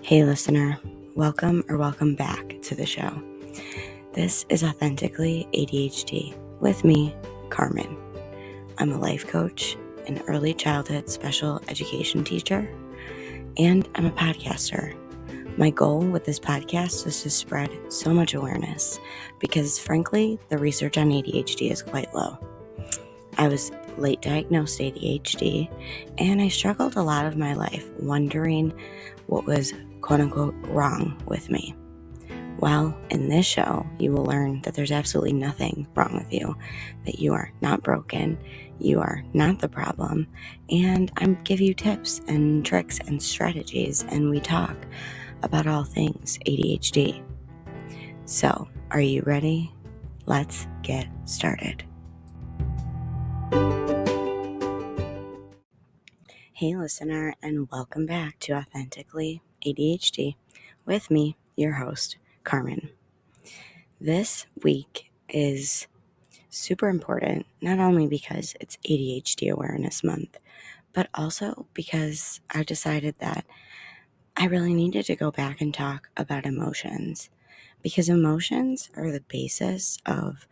Hey listener, welcome back to the show. This is Authentically ADHD with me, Carmen. I'm a life coach, an early childhood special education teacher, and I'm a podcaster. My goal with this podcast is to spread so much awareness because frankly, the research on ADHD is quite low. I was late diagnosed ADHD and I struggled a lot of my life wondering what was quote-unquote wrong with me. Well, in this show, you will learn that there's absolutely nothing wrong with you, that you are not broken, you are not the problem, and I give you tips and tricks and strategies, and we talk about all things ADHD. So, are you ready? Let's get started. Hey listener, and welcome back to Authentically ADHD with me, your host, Carmen. This week is super important, not only because it's ADHD Awareness Month, but also because I decided that I really needed to go back and talk about emotions, because emotions are the basis of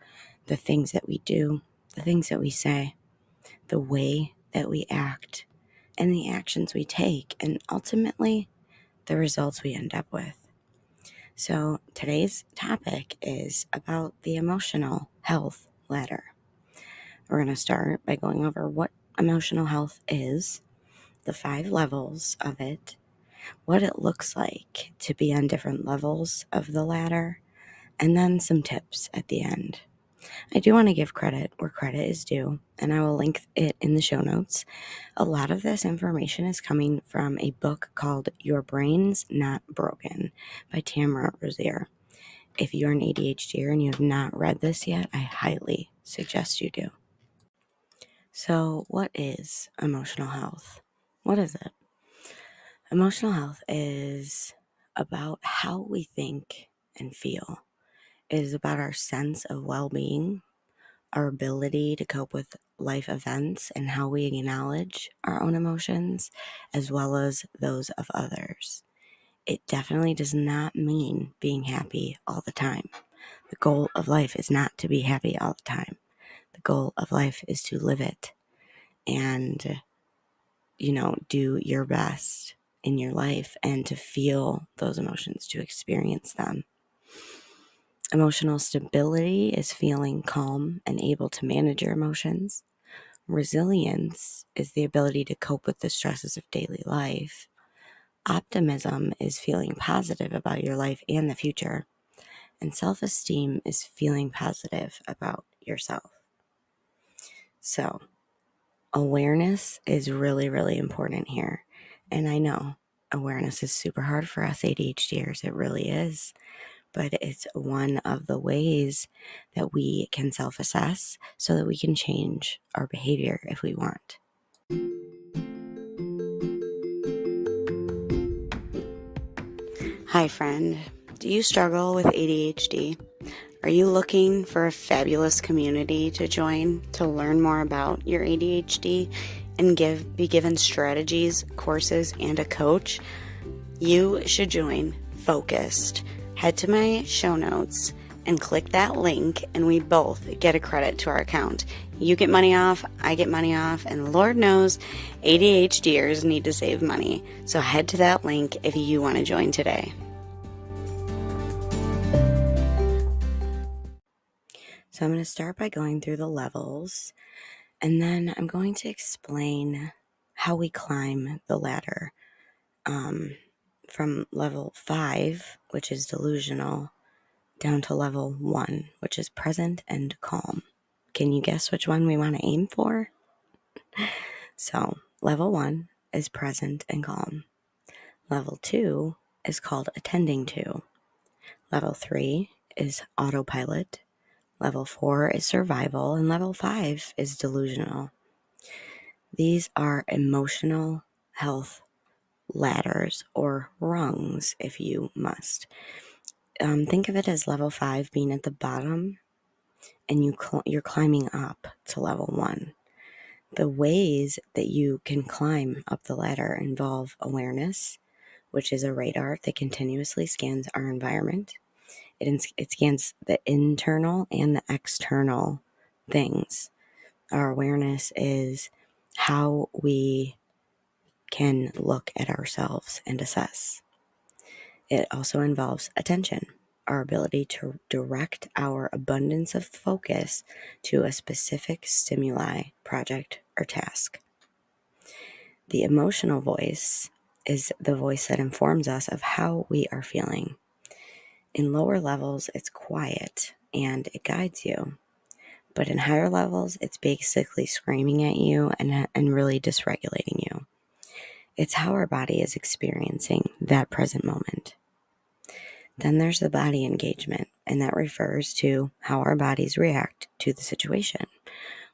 the things that we do, the things that we say, the way that we act, and the actions we take, and ultimately the results we end up with. So today's topic is about the emotional health ladder. We're going to start by going over what emotional health is, the 5 levels of it, what it looks like to be on different levels of the ladder, and then some tips at the end. I do want to give credit where credit is due, and I will link it in the show notes. A lot of this information is coming from a book called Your Brain's Not Broken by Tamara Rozier. If you're an ADHDer and you have not read this yet, I highly suggest you do. So, what is emotional health? What is it? Emotional health is about how we think and feel. It is about our sense of well-being, our ability to cope with life events, and how we acknowledge our own emotions as well as those of others. It definitely does not mean being happy all the time. The goal of life is not to be happy all the time. The goal of life is to live it and, do your best in your life and to feel those emotions, to experience them. Emotional stability is feeling calm and able to manage your emotions. Resilience is the ability to cope with the stresses of daily life. Optimism is feeling positive about your life and the future. And self-esteem is feeling positive about yourself. So, awareness is really, really important here. And I know awareness is super hard for us ADHDers. It really is. But it's one of the ways that we can self-assess so that we can change our behavior if we want. Hi, friend. Do you struggle with ADHD? Are you looking for a fabulous community to join to learn more about your ADHD and be given strategies, courses, and a coach? You should join Focused. Head to my show notes and click that link, and we both get a credit to our account. You get money off, I get money off, and Lord knows ADHDers need to save money. So head to that link if you want to join today. So I'm going to start by going through the levels, and then I'm going to explain how we climb the ladder from level 5, which is delusional, down to level 1, which is present and calm. Can you guess which one we want to aim for? So level 1 is present and calm. Level 2 is called attending to. Level 3 is autopilot. Level 4 is survival, and level 5 is delusional. These are emotional health ladders, or rungs, if you must. Think of it as level 5 being at the bottom, and you're climbing up to level 1. The ways that you can climb up the ladder involve awareness, which is a radar that continuously scans our environment. It scans the internal and the external things. Our awareness is how we can look at ourselves and assess. It also involves attention, our ability to direct our abundance of focus to a specific stimuli, project, or task. The emotional voice is the voice that informs us of how we are feeling. In lower levels, it's quiet and it guides you. But in higher levels, it's basically screaming at you and really dysregulating you. It's how our body is experiencing that present moment. Then there's the body engagement, and that refers to how our bodies react to the situation,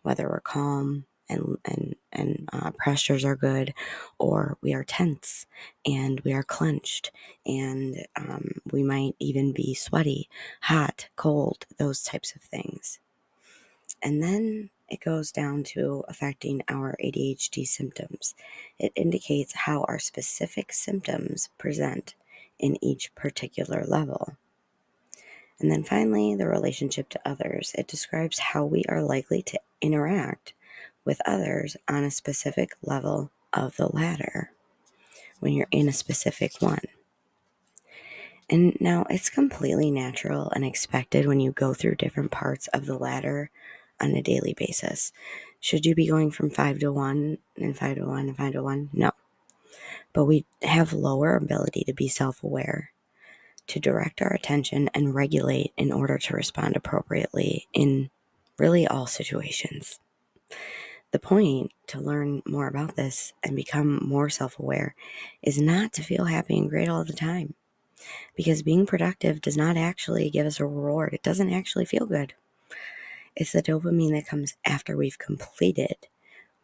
whether we're calm and pressures are good, or we are tense and we are clenched, and we might even be sweaty, hot, cold, those types of things. And then it goes down to affecting our ADHD symptoms. It indicates how our specific symptoms present in each particular level. And then finally, the relationship to others. It describes how we are likely to interact with others on a specific level of the ladder when you're in a specific one. And now it's completely natural and expected when you go through different parts of the ladder on a daily basis. Should you be going from 5 to 1 and 5 to 1 and 5 to 1? No. But we have lower ability to be self-aware, to direct our attention and regulate in order to respond appropriately in really all situations. The point to learn more about this and become more self-aware is not to feel happy and great all the time, because being productive does not actually give us a reward. It doesn't actually feel good. It's the dopamine that comes after we've completed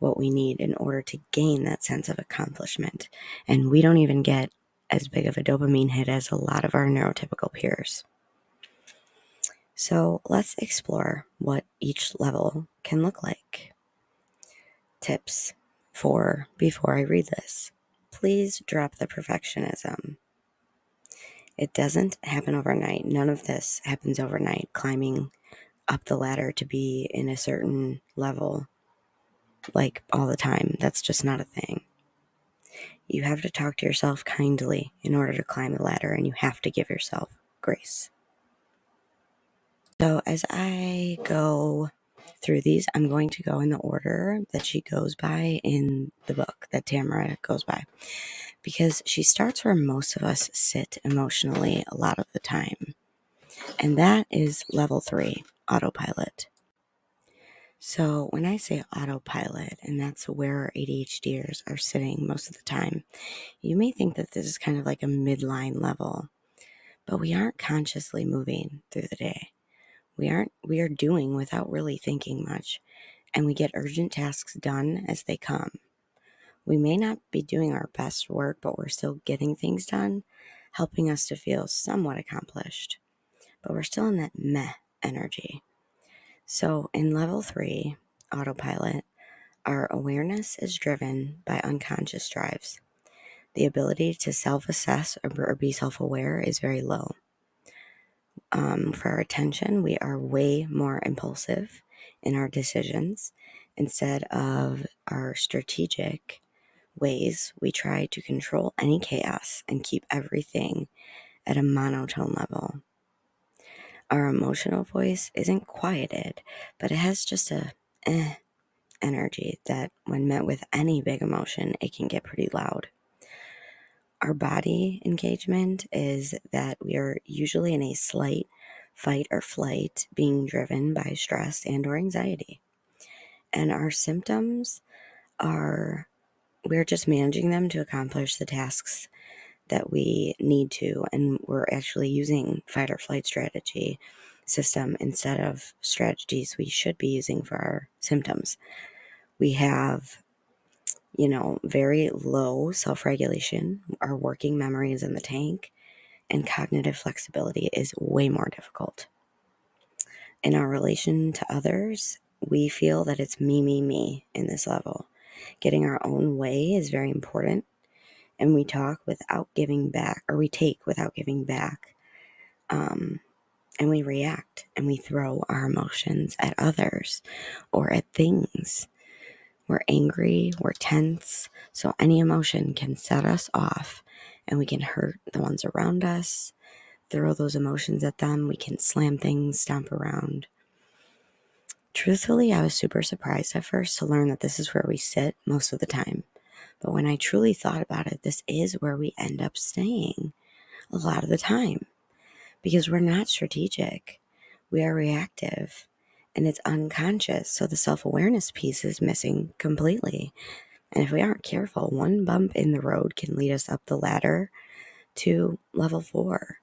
what we need in order to gain that sense of accomplishment. And we don't even get as big of a dopamine hit as a lot of our neurotypical peers. So let's explore what each level can look like. Tips for before I read this. Please drop the perfectionism. It doesn't happen overnight. None of this happens overnight. Climbing up the ladder to be in a certain level, like all the time, that's just not a thing. You have to talk to yourself kindly in order to climb the ladder, and you have to give yourself grace. So as I go through these, I'm going to go in the order that she goes by in the book, that Tamara goes by, because she starts where most of us sit emotionally a lot of the time, and that is level 3, autopilot. So when I say autopilot, and that's where ADHDers are sitting most of the time, you may think that this is kind of like a midline level, but we aren't consciously moving through the day. We are doing without really thinking much, and we get urgent tasks done as they come. We may not be doing our best work, but we're still getting things done, helping us to feel somewhat accomplished. But we're still in that meh energy. So in level 3, autopilot, our awareness is driven by unconscious drives. The ability to self-assess or be self-aware is very low. For our attention, we are way more impulsive in our decisions. Instead of our strategic ways, we try to control any chaos and keep everything at a monotone level. Our emotional voice isn't quieted, but it has just a energy that when met with any big emotion, it can get pretty loud. Our body engagement is that we are usually in a slight fight or flight, being driven by stress and or anxiety. And our symptoms are, we're just managing them to accomplish the tasks that we need to, and we're actually using fight or flight strategy system instead of strategies we should be using for our symptoms. We have very low self-regulation. Our working memory is in the tank, and cognitive flexibility is way more difficult. In our relation to others, we feel that it's me in this level. Getting our own way is very important, and we talk without giving back, or we take without giving back. And we react and we throw our emotions at others or at things. We're angry, we're tense, so any emotion can set us off and we can hurt the ones around us, throw those emotions at them, we can slam things, stomp around. Truthfully, I was super surprised at first to learn that this is where we sit most of the time. But when I truly thought about it, this is where we end up staying a lot of the time because we're not strategic. We are reactive and it's unconscious. So the self-awareness piece is missing completely. And if we aren't careful, one bump in the road can lead us up the ladder to level 4.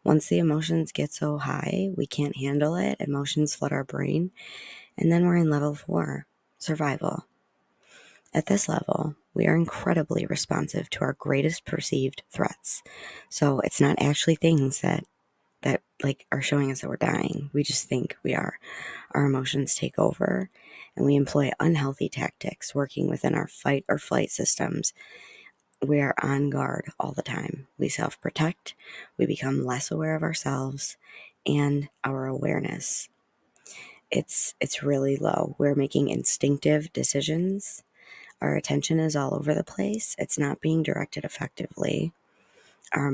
Once the emotions get so high, we can't handle it. Emotions flood our brain. And then we're in level 4, survival. At this level, we are incredibly responsive to our greatest perceived threats. So it's not actually things that like are showing us that we're dying. We just think we are. Our emotions take over and we employ unhealthy tactics working within our fight or flight systems. We are on guard all the time. We self-protect. We become less aware of ourselves and our awareness. It's really low. We're making instinctive decisions. Our attention is all over the place. It's not being directed effectively. Our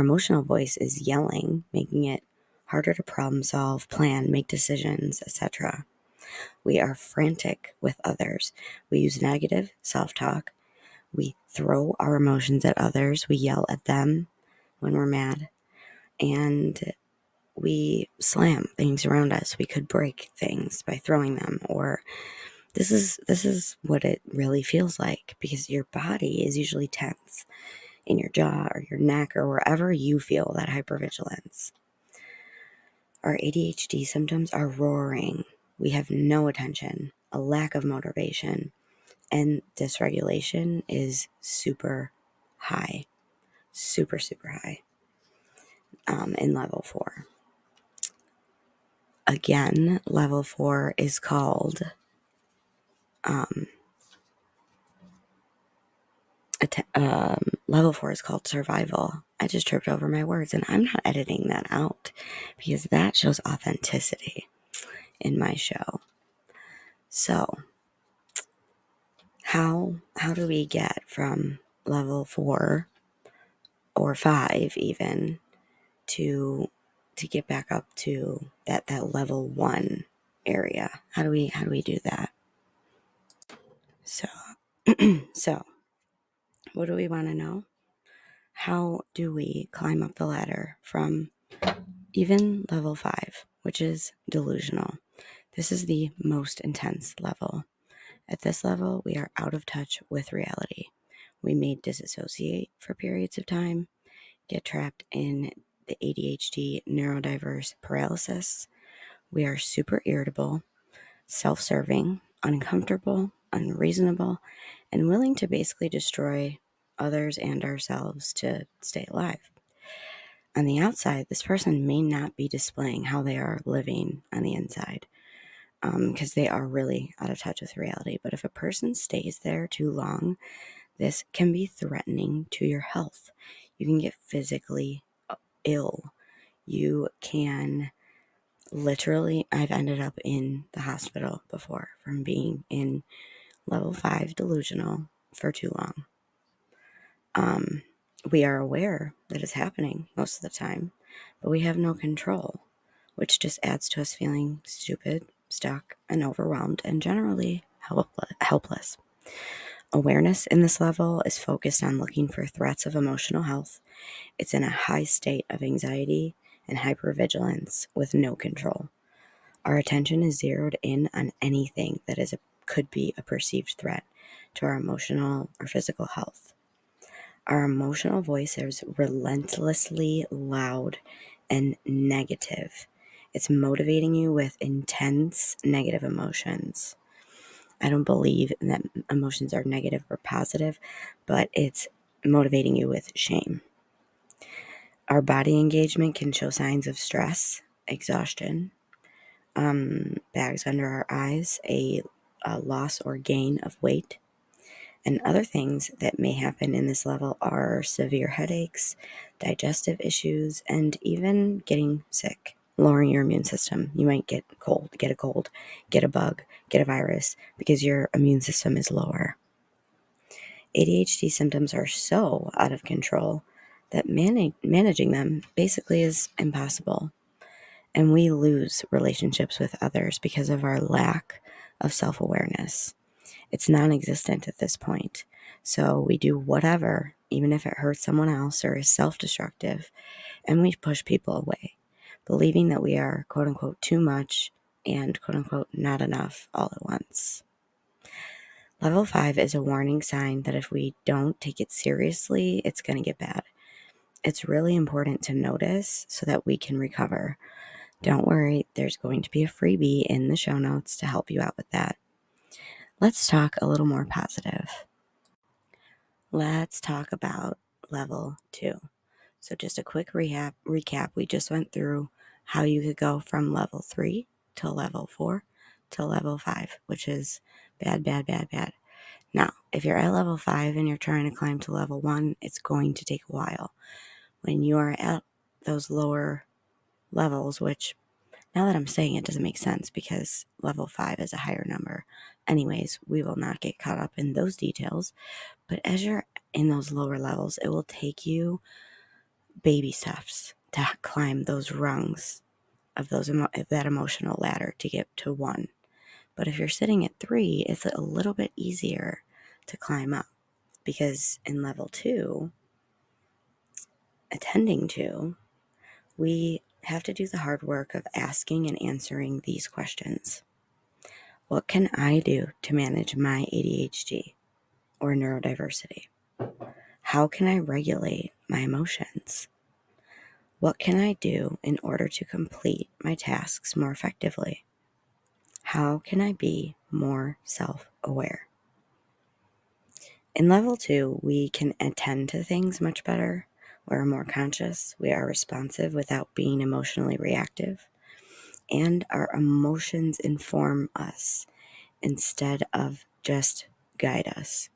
emotional voice is yelling, making it harder to problem solve, plan, make decisions, etc. We are frantic with others. We use negative self-talk. We throw our emotions at others. We yell at them when we're mad. And we slam things around us. We could break things by throwing them. Or this is what it really feels like, because your body is usually tense in your jaw or your neck or wherever you feel that hypervigilance. Our ADHD symptoms are roaring. We have no attention, a lack of motivation, and dysregulation is super high, super high in level 4. Again, level 4 is called level 4 is called survival. I just tripped over my words, and I'm not editing that out because that shows authenticity in my show. So, how do we get from level 4 or 5 even to get back up to that level 1 area? How do we do that? So, so what do we want to know? How do we climb up the ladder from even level 5, which is delusional? This is the most intense level. At this level, we are out of touch with reality. We may disassociate for periods of time, get trapped in the ADHD neurodiverse paralysis. We are super irritable, self-serving, uncomfortable, unreasonable, and willing to basically destroy others and ourselves to stay alive. On the outside, this person may not be displaying how they are living on the inside, because they are really out of touch with reality. But if a person stays there too long, this can be threatening to your health. You can get physically ill. You can literally, I've ended up in the hospital before from being in level 5 delusional for too long. We are aware that it's happening most of the time, but we have no control, which just adds to us feeling stupid, stuck, and overwhelmed, and generally helpless. Awareness in this level is focused on looking for threats of emotional health. It's in a high state of anxiety and hypervigilance with no control. Our attention is zeroed in on anything that could be a perceived threat to our emotional or physical health. Our emotional voice is relentlessly loud and negative. It's motivating you with intense negative emotions. I don't believe that emotions are negative or positive, but it's motivating you with shame. Our body engagement can show signs of stress, exhaustion, bags under our eyes, a loss or gain of weight, And other things that may happen in this level are severe headaches, digestive issues, and even getting sick, lowering your immune system. You might get a cold, get a bug, get a virus because your immune system is lower. ADHD symptoms are so out of control that managing them basically is impossible. And we lose relationships with others because of our lack of self-awareness. It's non-existent at this point. So we do whatever, even if it hurts someone else or is self-destructive, and we push people away, believing that we are quote unquote too much and quote unquote not enough all at once. Level 5 is a warning sign that if we don't take it seriously, it's going to get bad. It's really important to notice so that we can recover. Don't worry, there's going to be a freebie in the show notes to help you out with that. Let's talk a little more positive. Let's talk about level 2. So just a quick recap. We just went through how you could go from level 3 to level 4 to level 5, which is bad, bad, bad, bad. Now, if you're at level 5 and you're trying to climb to level 1, it's going to take a while. When you are at those lower levels, which now that I'm saying it doesn't make sense because level 5 is a higher number. Anyways, we will not get caught up in those details. But as you're in those lower levels, it will take you baby steps to climb those rungs of that emotional ladder to get to 1. But if you're sitting at 3, it's a little bit easier to climb up because in level 2, attending to, we have to do the hard work of asking and answering these questions. What can I do to manage my ADHD or neurodiversity? How can I regulate my emotions? What can I do in order to complete my tasks more effectively? How can I be more self-aware? In level 2, we can attend to things much better. We're more conscious. We are responsive without being emotionally reactive. And our emotions inform us instead of just guide us.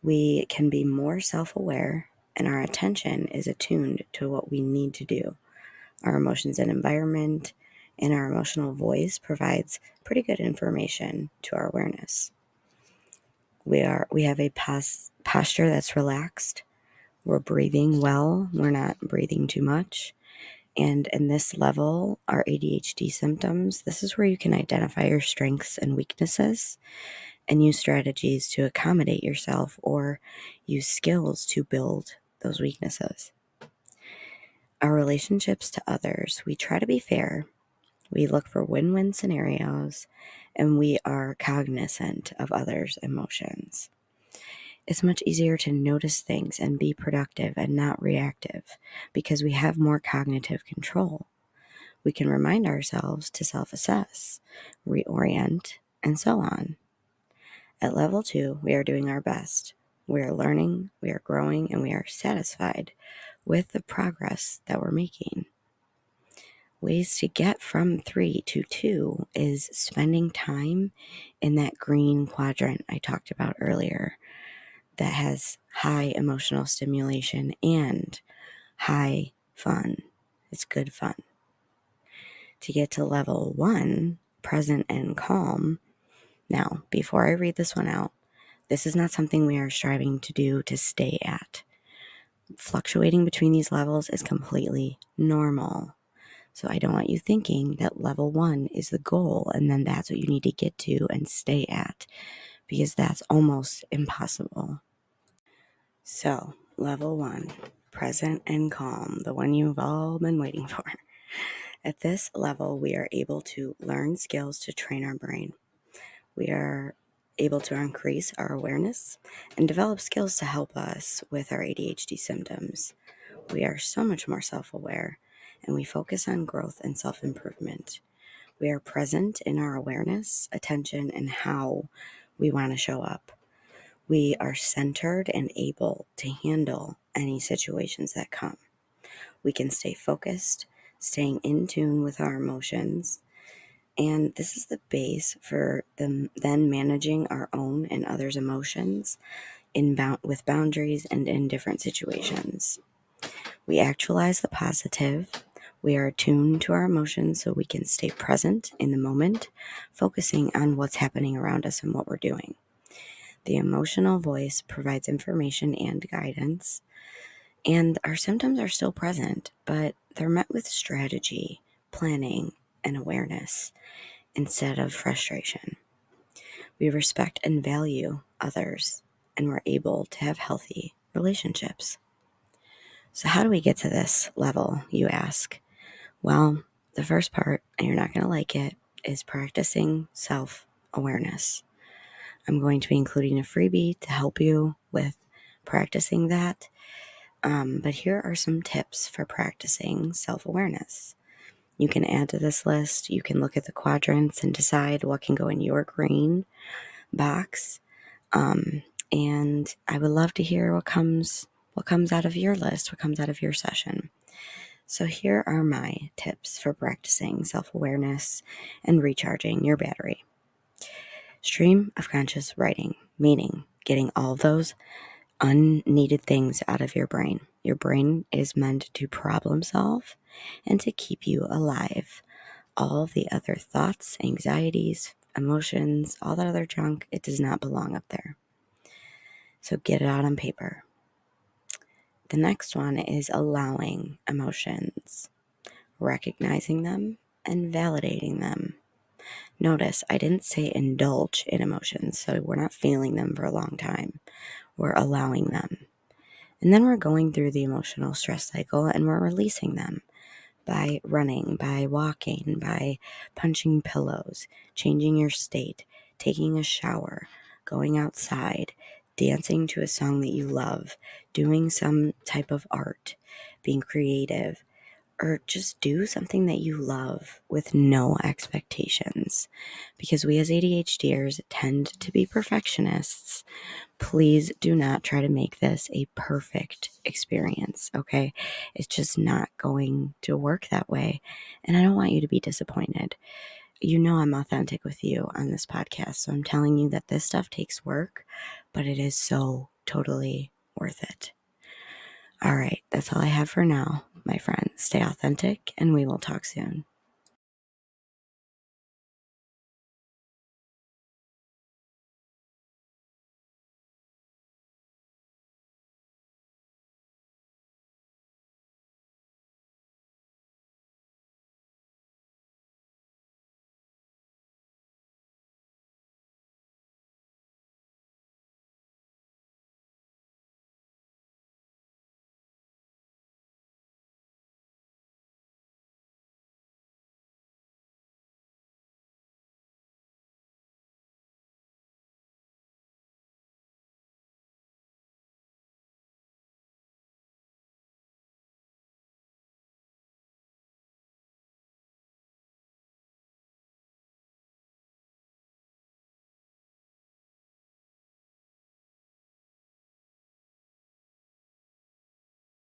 We can be more self-aware, and our attention is attuned to what we need to do. Our emotions and environment and our emotional voice provides pretty good information to our awareness. We have a posture that's relaxed. We're breathing well. We're not breathing too much. And in this level, our ADHD symptoms, this is where you can identify your strengths and weaknesses and use strategies to accommodate yourself or use skills to build those weaknesses. Our relationships to others, we try to be fair. We look for win-win scenarios, and we are cognizant of others' emotions. It's much easier to notice things and be productive and not reactive because we have more cognitive control. We can remind ourselves to self-assess, reorient, and so on. At level 2, we are doing our best. We are learning, we are growing, and we are satisfied with the progress that we're making. Ways to get from 3 to 2 is spending time in that green quadrant I talked about earlier that has high emotional stimulation and high fun. It's good fun. To get to level 1, present and calm. Now, before I read this one out, this is not something we are striving to do to stay at. Fluctuating between these levels is completely normal. So I don't want you thinking that level 1 is the goal and then that's what you need to get to and stay at, because that's almost impossible. So, level 1, present and calm, the one you've all been waiting for. At this level, we are able to learn skills to train our brain. We are able to increase our awareness and develop skills to help us with our ADHD symptoms. We are so much more self-aware, and we focus on growth and self-improvement. We are present in our awareness, attention, and how we want to show up. We are centered and able to handle any situations that come. We can stay focused, staying in tune with our emotions, And this is the base for them then managing our own and others' emotions with boundaries and in different situations. We actualize the positive. We are attuned to our emotions so we can stay present in the moment, focusing on what's happening around us and what we're doing. The emotional voice provides information and guidance, and our symptoms are still present, but they're met with strategy, planning, and awareness instead of frustration. We respect and value others, and we're able to have healthy relationships. So, how do we get to this level, you ask? Well, the first part, and you're not going to like it, is practicing self-awareness. I'm going to be including a freebie to help you with practicing that. But here are some tips for practicing self-awareness. You can add to this list. You can look at the quadrants and decide what can go in your green box. And I would love to hear what comes out of your list, what comes out of your session. So here are my tips for practicing self-awareness and recharging your battery. Stream of conscious writing, meaning getting all those unneeded things out of your brain. Your brain is meant to problem solve and to keep you alive. All of the other thoughts, anxieties, emotions, all that other junk, it does not belong up there. So get it out on paper. The next one is allowing emotions, recognizing them and validating them. Notice I didn't say indulge in emotions, so we're not feeling them for a long time. We're allowing them. And then we're going through the emotional stress cycle and we're releasing them by running, by walking, by punching pillows, changing your state, taking a shower, going outside, dancing to a song that you love, doing some type of art, being creative, or just do something that you love with no expectations. Because we as ADHDers tend to be perfectionists. Please do not try to make this a perfect experience, okay? It's just not going to work that way. And I don't want you to be disappointed. You know I'm authentic with you on this podcast, so I'm telling you that this stuff takes work, but it is so totally worth it. All right, that's all I have for now, my friends. Stay authentic, and we will talk soon.